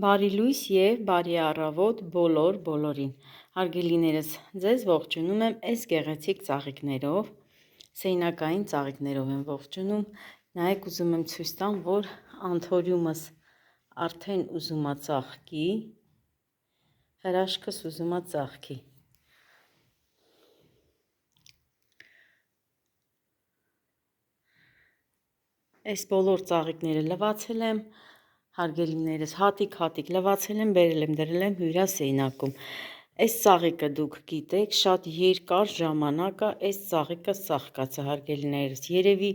Բարի լույս և բարի առավոտ բոլորին։ Հարգելիներս, ձեզ ողջունում եմ այս գեղեցիկ ծաղիկներով, սեյնակային ծաղիկներով եմ ողջունում։ Նայեք, ուզում եմ ցույց տամ, որ անթորիումս արդեն ուզում է ծաղկի, հրաշքս ուզում է ծաղկի։ Այս բոլոր ծաղիկները լվացել եմ, հարգելիներս, հատիկ լվացել եմ, բերել եմ, դրել եմ հյուրասենյակում։ Այս ծաղիկը դուք գիտեք, շատ երկար ժամանակ է այս ծաղիկը ծաղկած է, հարգելիներս, երևի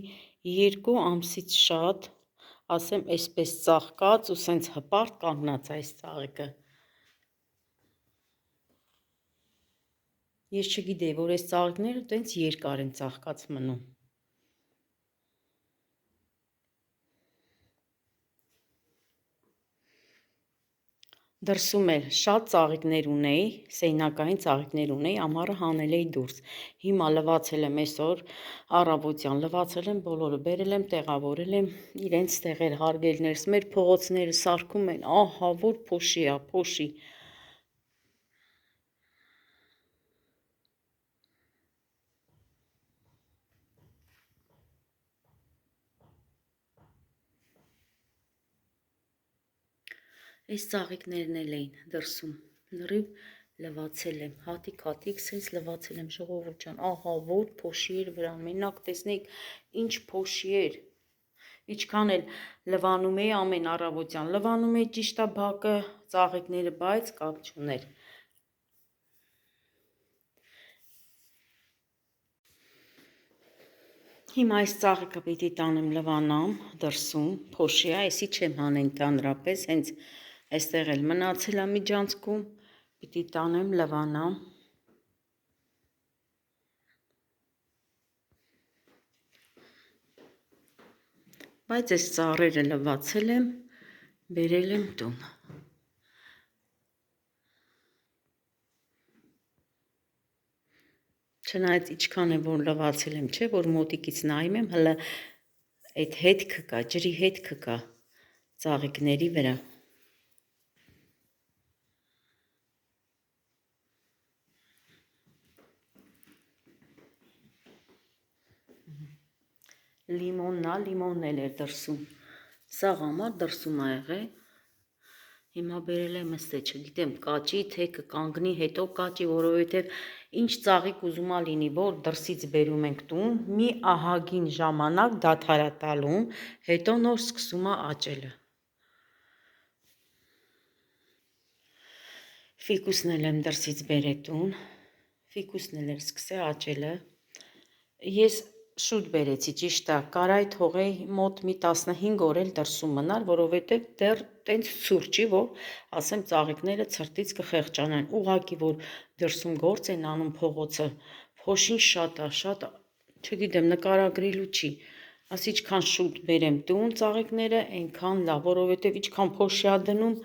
2 ամսից շատ, ասեմ, այսպես ծաղկած ու սենց հպարտ կանգնած է այս ծաղիկը։ Ես չգիտեի, որ այս ծաղիկները տենց երկար են ծաղկած մնում։ Դրսում էլ շատ ծաղիկներ ունեի, սեյնակային ծաղիկներ ունեի, ամառը հանել էի դուրս։ Հիմա լվացել եմ այսօր, առավոտյան լվացել եմ, բոլորը բերել եմ, տեղավորել եմ իրենց տեղեր, հարգելիներս, մեր փողոցները սարքում են, ահա որ փոշի է, փոշի։ Այս ծաղիկներն էլ էին դրսում, լրիվ լվացել եմ, հատիկ, սենց լվացել եմ, ժողովուրդ ջան, ահա որ փոշի էր վրան, մենակ տեսնեիք ինչ փոշի էր, ինչքան էլ լվանում էի ամեն առավոտյան, լվանում էի ճիշտ է բակը, ծաղիկները, բայց կապ չուներ։ Հիմա այս ծաղիկը պիտի տանեմ լվանամ դրսում, փոշի է, այսի չեմ հանեն ընդհանրապես, հենց այստեղ էլ մնացել է միջանցքում, պիտի տանեմ լվանամ։ Բայց այս ծառերը լվացել եմ, բերել եմ տուն։ Չնայած ինչքան է որ լվացել եմ, չէ, որ մոտիկից նայում եմ, հələ այդ հետքը կա, ջրի հետքը կա ծաղիկների վրա։ Լիմոնն էլ էր դրսում, սաղ ամառ դրսում ա եղել, հիմա բերել եմ ստե, չգիտեմ կաճի, թե կկանգնի, հետո կաճի, որովհետև ինչ ծաղիկ ուզում ա լինի, որ դրսից բերում ենք տուն, մի ահագին ժամանակ դադար ա տալում, հետո նոր սկսում ա աճելը։ Ֆիկուսն էլ եմ դրսից բերել տուն, ֆիկուսն էլ էր սկսել աճելը, ես շուտ բերեցի, ճիշտ է, կարայի թողեի մոտ մի 15 օր էլ դրսում մնար, որովհետև դեռ տենց սուրճի, որ ասեմ ծաղիկները ցրտից կխեղճանան, ուղղակի որ դրսում գործ են անում փողոցը, փոշին շատ է, չգիտեմ, նկարագրելու չի, ասի ինչքան շուտ բերեմ տուն ծաղիկները, այնքան լավ, որովհետև ինչքան փոշի ա դնում,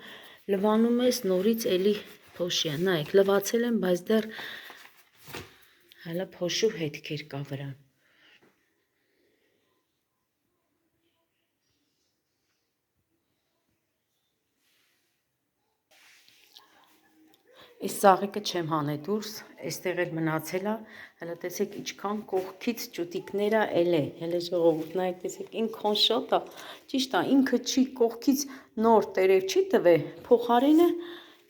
լվանում ես, նորից էլի փոշի է, նայեք, լվացել եմ, բայց դեռ հələ փոշու հետքեր կա վրան։ Այս ծաղիկը չեմ հանել դուրս, այստեղ էլ մնացել է, հələ տեսեք ինչքան կողքից ճուտիկներ է էլ է, հələ ժողովուրդ, նայեք տեսեք, ինքան շատ է, ճիշտ է, ինքը չի կողքից նոր տերև չի տվե, փոխարենը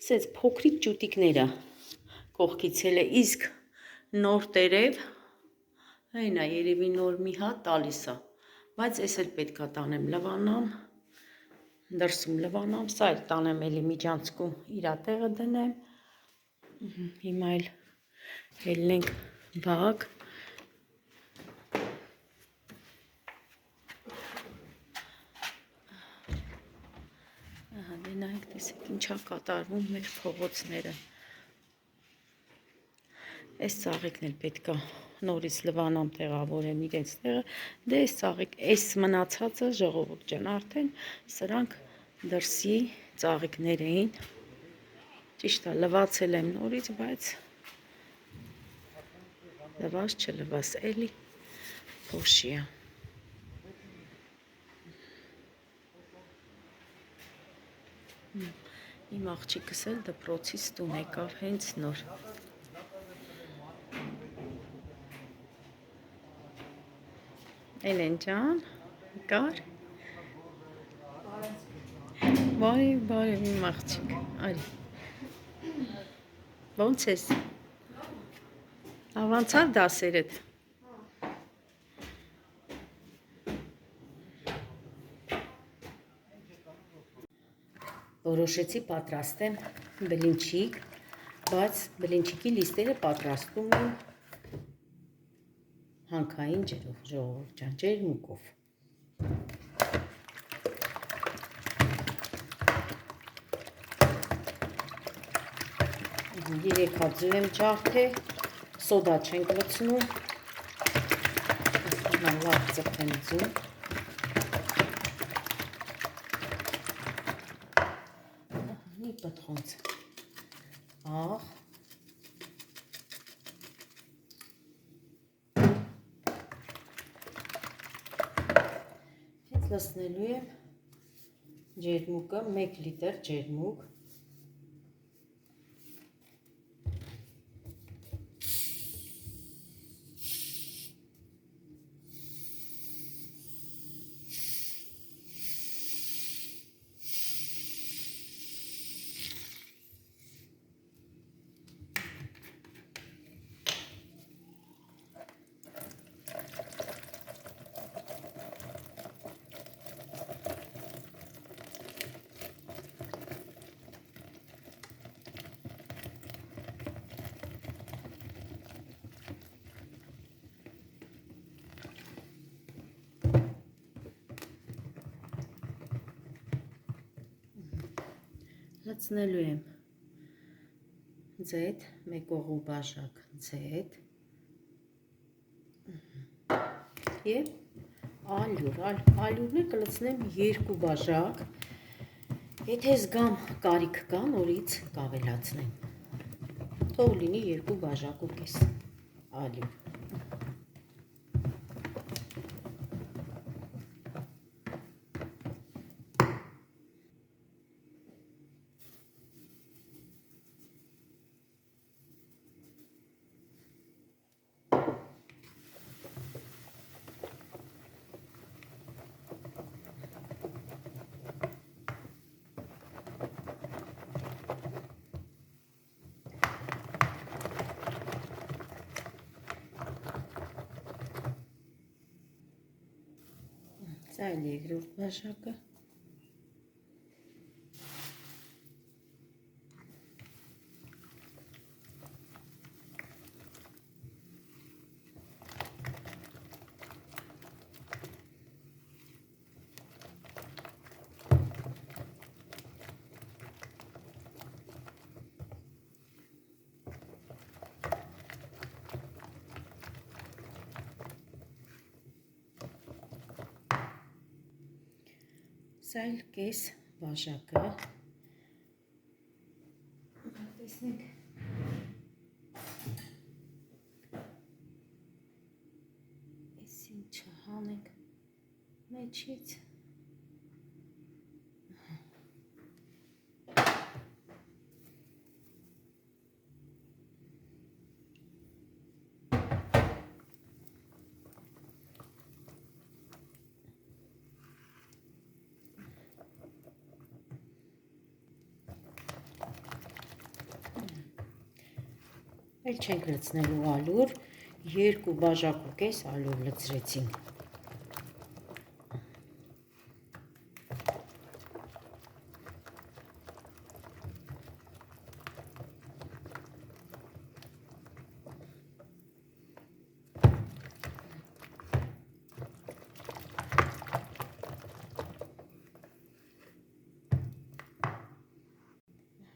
սենց փոքրիկ ճուտիկներ է կողքից էլ է, իսկ նոր տերև, այն է, երևի նոր մի հատ տալիս է, բայց ես էլ պետք է տանեմ լվանամ, դրսում լվանամ, սա էլ տանեմ էլի միջանցքում իրա տեղը դնեմ, հիմա էլ հելնենք բակ, դե նայեք տեսեք ինչա կատարվում մեր փողոցները, այս ծաղիկն էլ պետք է նորից լվանամ տեղավորեմ իրենց տեղը, դե այս ծաղիկ, այս մնացածը ժողովուրդ ջան, արդեն սրանք դրսի ծաղիկներ էին, ճիշտ է, լվացել եմ նորից, բայց լվաս չլվաս, էլի փոշի է։ Իմ աղջիկս էլ դպրոցից տուն եկավ հենց նոր։ Էլեն ջան, կար։ Բարև իմ աղջիկ, արի։ Ոնց ես։ Ավանցավ դասերդ։ Որոշեցի պատրաստեմ բլինչիկ, բայց բլինչիկի լիստերը պատրաստում եմ հանքային ջրով, ժողովուրդ ջան, ջերմուկով։ Երեք հատ ձու եմ ջարդել, սոդա չենք լցնում, լավ ծխեմ ձու։ Մի պտխոնց աղ, հենց լցնելու եմ ջերմուկը, 1 լիտր ջերմուկ, լցնելու եմ ձետ, 1 օղու բաժակ ձետ և ալյուր, ալյուրներ կլցնեմ 2 բաժակ, եթե զգամ կարիք կա, նորից կավելացնեմ, թող լինի 2 բաժակ ու կես ալյուր։ Սա էլ 2-րդ բաժակը։ Սա էլ կես բաժակը, տեսնենք, ես ինչը հանենք մեջից, էլ չենք լցնելու ալյուր, 2 բաժակ ու կես ալյուր լցրեցինք։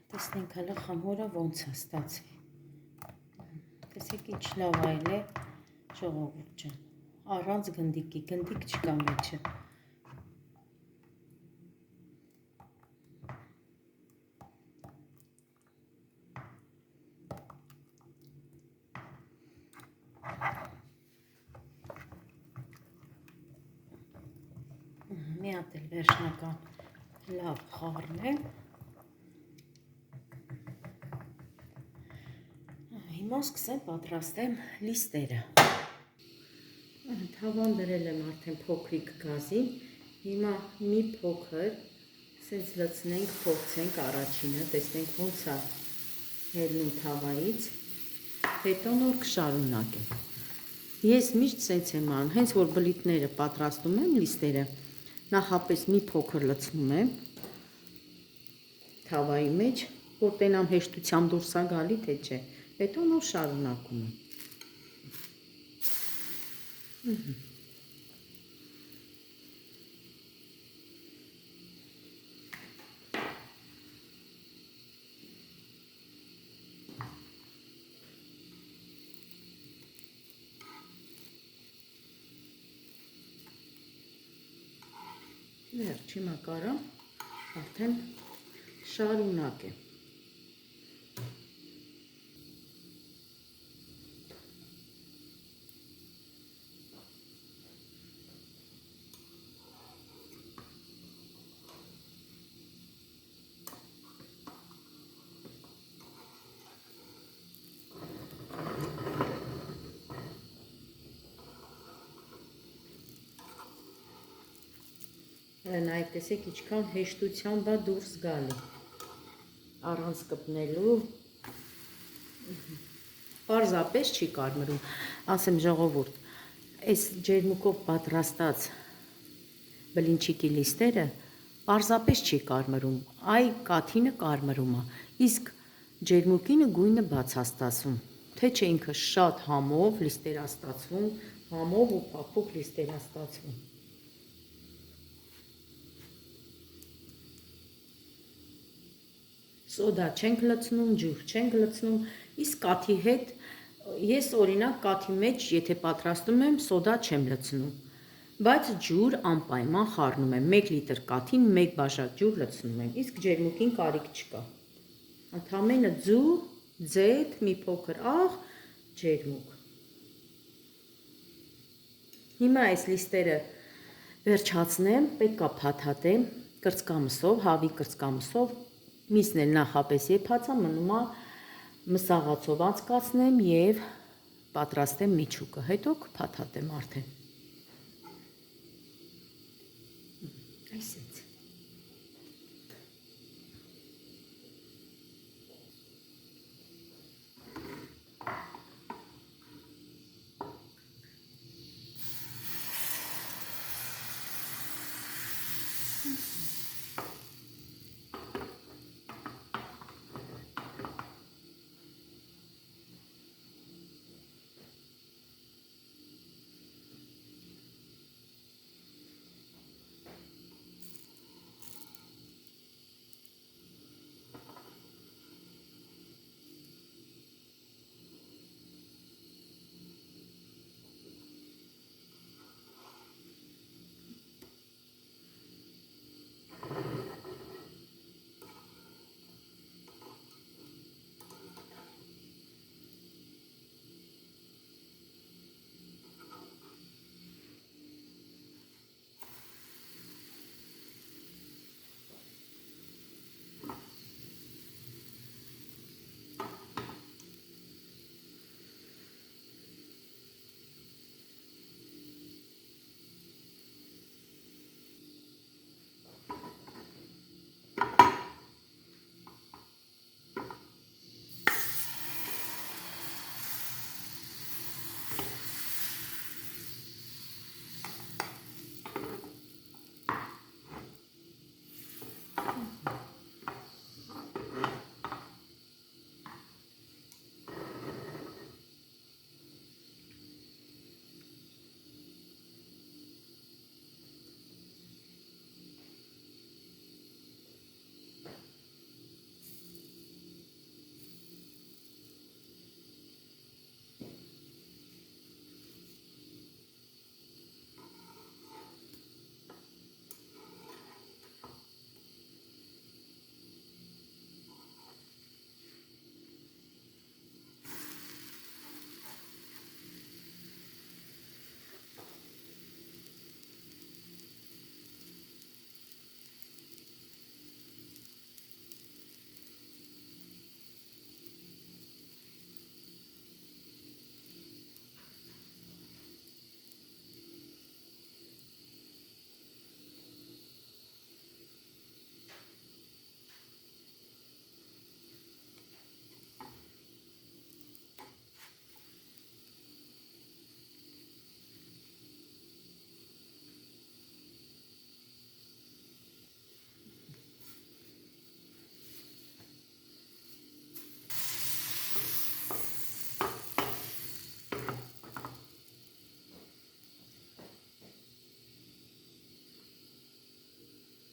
Տեսնենք հələ խմորը ոնց է ստացվի։ Տեսեք ինչ լավ այլ է, ժողովուրդ ջան, առանց գնդիկի, գնդիկ չկա մեջը։ Մի հատ էլ վերջնական լավ խառնեմ, հիմա սկսեմ պատրաստեմ լիստերը։ Թավան դրել եմ արդեն փոքրիկ գազին, հիմա մի փոքր սենց լցնենք, փորձենք առաջինը, տեսնենք ոնց է հելնում թավայից, հետո նոր կշարունակեմ։ Ես միշտ սենց եմ անում, հենց որ բլիթները պատրաստում եմ լիստերը, նախապես մի փոքր լցնում եմ թավայի մեջ, որ տենամ հեշտությամբ դուրս է գալի, թե չէ, հետո նոր շարունակում եմ։ Վերջի մակարան արդեն շարունակեմ։ Նայեք, տեսեք, ինչքան հեշտությամբ է դուրս գալի, առանց կպնելու, պարզապես չի կարմրում, ասեմ ժողովուրդ, այս ջերմուկով պատրաստած բլինչիկի լիստերը պարզապես չի կարմրում, այ կաթինը կարմրում է, իսկ ջերմուկինը գույնը բաց է ստացվում, թե չէ ինքը շատ համով լիստեր է ստացվում, համով ու փափուկ լիստեր է ստացվում։ Սոդա չենք լցնում, ջուր չենք լցնում, իսկ կաթի հետ, ես օրինակ կաթի մեջ, եթե պատրաստում եմ, սոդա չեմ լցնում, բայց ջուր անպայման խառնում եմ, 1 լիտր կաթին 1 բաժակ ջուր լցնում եմ, իսկ ջերմուկին կարիք չկա, ընդամենը ձու, ձեթ, մի փոքր աղ, ջերմուկ։ Հիմա այս լիստերը վերջացնեմ, պետք է փաթաթեմ կրծկամսով, հավի կրծկամսով, միսն էլ նախապես եփած է, մնում է մսաղացով անցկացնեմ և պատրաստեմ միջուկը, հետո կփաթաթեմ արդեն։ Այսպես։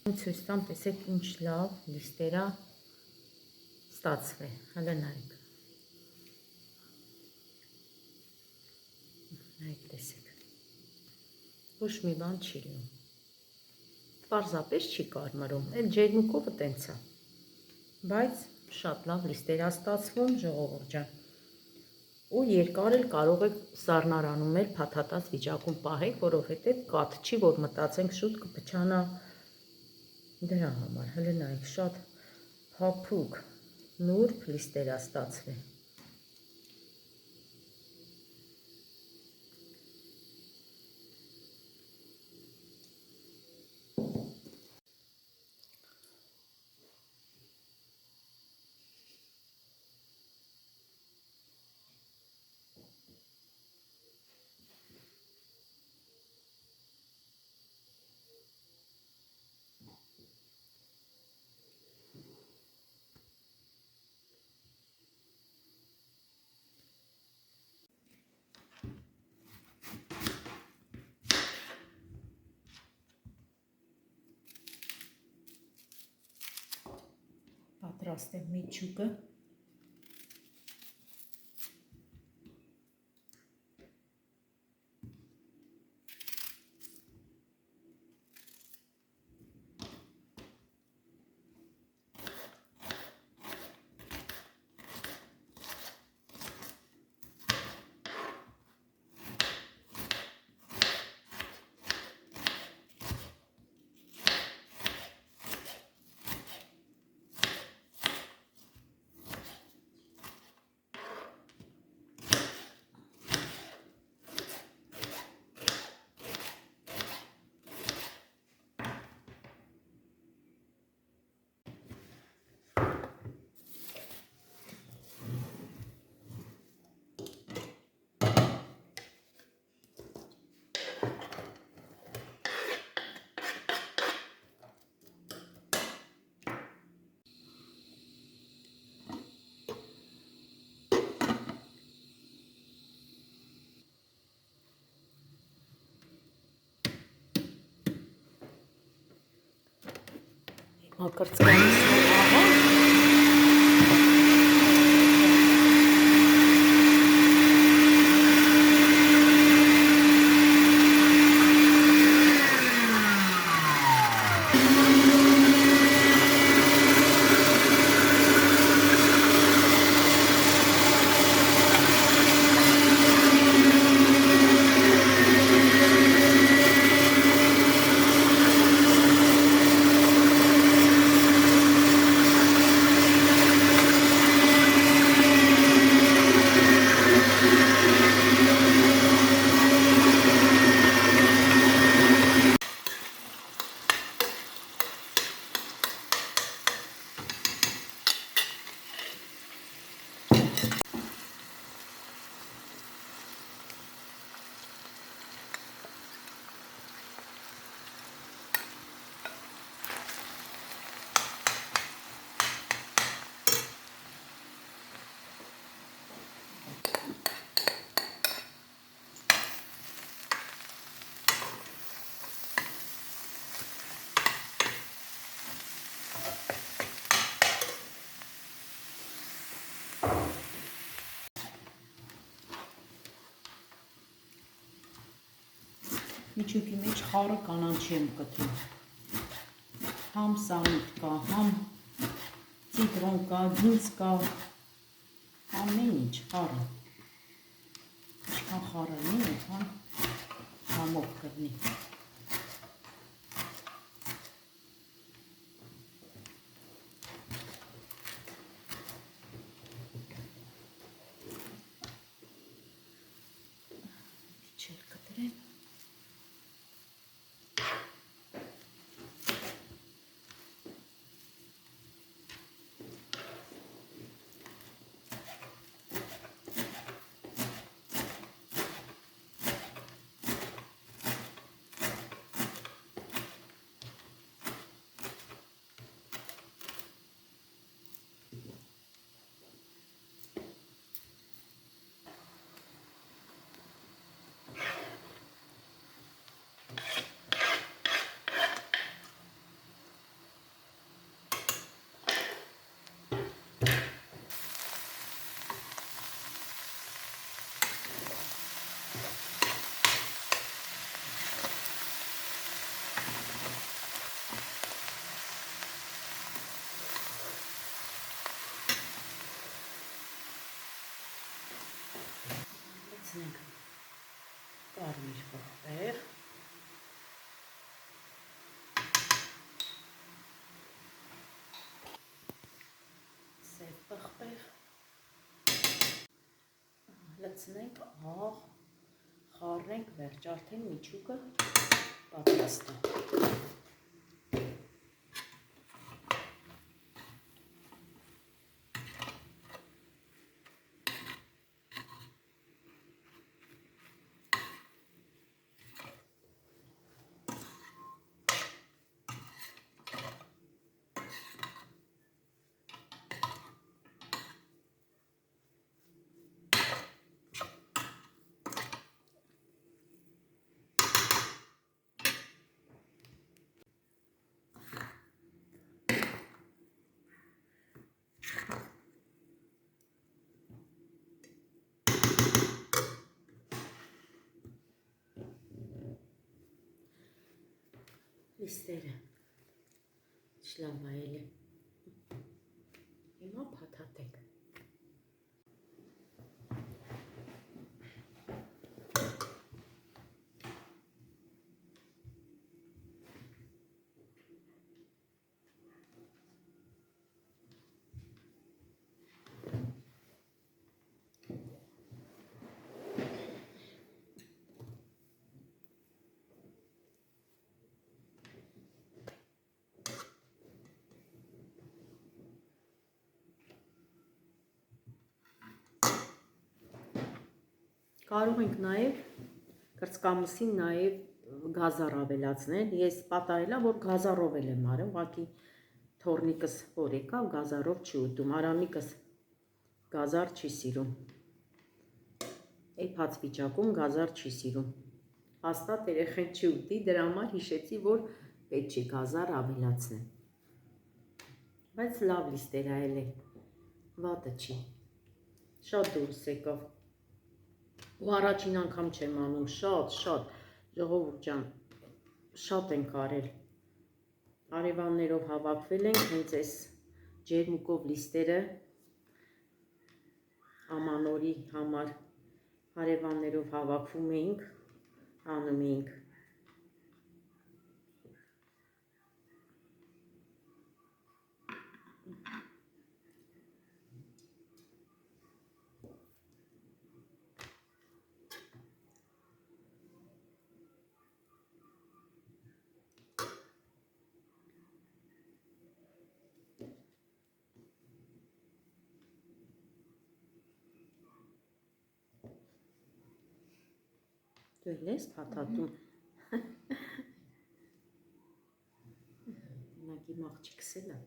Ցույց տամ, տեսեք ինչ լավ լիստերա ստացվի, հələ նայեք։ Նայեք, տեսեք։ Ոչ մի բան չի լինում։ Պարզապես չի կարմրում, էլ ջերմուկովը տենց է։ Բայց շատ լավ լիստերա ստացվում, ժողովուրդ ջան։ Ու երկար էլ կարող եք սառնարանում էլ փաթաթած վիճակում պահեք, որովհետև կաթ չի, որ մտածենք շուտ կփչանա դրա համար, հələ նայեք, շատ հափուկ, նուրբ լիստերա ստացվի։ Պատրաստեմ միջուկը։ Ակրծկանից աղա։ Միջուկի մեջ խառը կանաչի եմ կտրում, համ սամիտ կա, համ ծիտրոն կա, գինձ կա, ամեն ինչ խառը, ինչքան խառը լինի, այնքան համով կլինի։ Իջել կտրեմ։ լցնենք կարմիր պղպեղ, սև պղպեղ, լցնենք աղ, խառնենք վերջ, արդեն միջուկը պատրաստ է։ Լիստերը շլավայել է, հիմա փաթաթեք։ Կարող ենք նաև կրծքամսին նաև գազար ավելացնել, ես պատահելա, որ գազարով եմ արել, ուղղակի թորնիկս որ եկավ, գազարով չի ուտում, Արամիկս գազար չի սիրում, էփած վիճակում գազար չի սիրում, հաստատ երեխեն չի ուտի, դրա համար հիշեցի, որ պետք չի գազար ավելացնել, բայց լավ լիստեր այլ է, վատը չի, շատ դուրս եկավ, ու առաջին անգամ չեմ անում, շատ, ժողովուրդ ջան, շատ ենք արել, հարևաններով հավաքվել ենք, հենց այս ջերմուկով լիստերը ամանորի համար հարևաններով հավաքվում էինք, անում էինք։ Դու ես փաթաթում, նակ իմ աղջիկս էլ է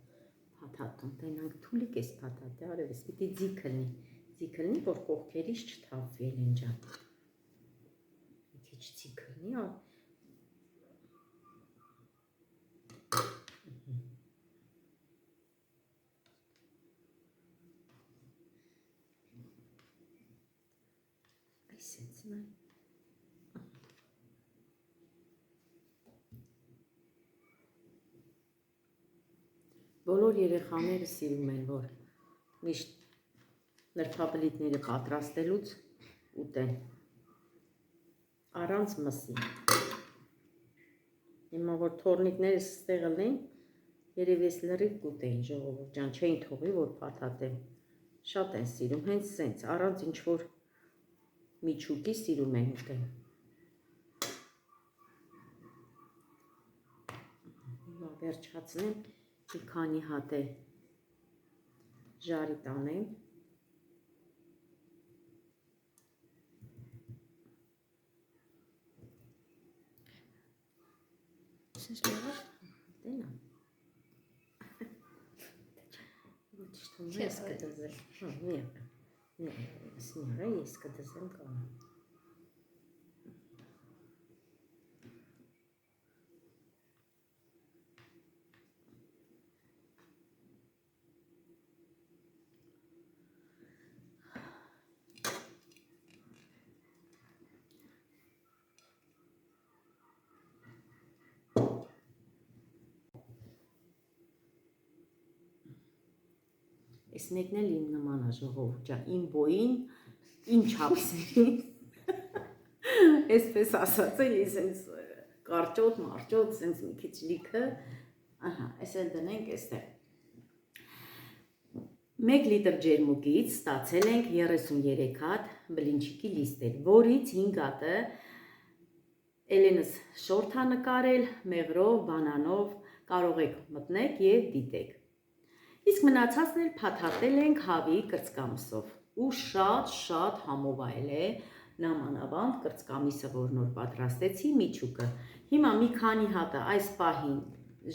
փաթաթում, տենանք թուլիկ ես փաթաթ է, արևես, պիտի ձիգ լնի, որ կողքերից չթավվի Էլեն ջան, մի քիչ ձիգ լնի, այսպես նայ, բոլոր երեխաները սիրում են, որ միշտ նրբաբլիթները պատրաստելուց ուտեն, առանց մսի, հիմա որ թորնիկները ստեղ լեն, երև ես լրիվ կուտեին ժողովուրդ ջան, չէին թողի, որ փաթաթեմ, շատ են սիրում, հենց սենց, առանց ինչ-որ միջուկի սիրում են ուտեն, հիմա վերջացնեմ, մի քանի հատ է ժարի տանեմ, Սենց լավ, տենա, ոչ թվում ես կդզել, մի ես կդզեմ կանեմ, Ես մեկն էլ իմ նման է ժողովուրդ ջան, իմ բոյին, իմ չափսերին, Այսպես ասած էլի սենց կարճոտ, մարճոտ, սենց մի քիչ լիքը, ահա, այս էլ դնենք այստեղ։ 1 լիտր ջերմուկից ստացել ենք 33 հատ բլինչիկի լիստեր, որից 5 հատը Էլենս շորթ է նկարել, մեղրով, բանանով, կարող եք մտնեք և դիտեք։ Իսկ մնացածն էլ փաթաթել ենք հավի կրծքամսով ու շատ համովայել է, նամանավանդ կրծքամիսը, որ նոր պատրաստեցի միջուկը։ Հիմա մի քանի հատը այս պահին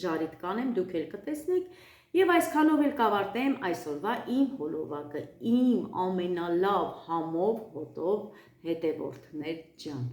ժարիտ կանեմ, դուք էլ կտեսնեք, և այսքանով էլ կավարտեմ այսօրվա իմ հոլովակը, իմ ամենալավ համով հոտով հետևորդներ ջան։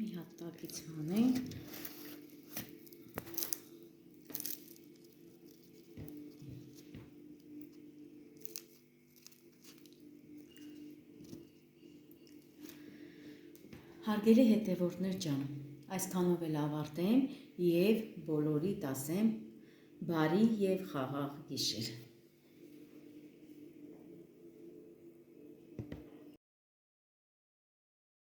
Մի հատ տակից հանենք։ Հարգելի հետևորդներ ջան, այսքանով էլ ավարտեմ և բոլորիդ ասեմ բարի և խաղաղ գիշեր։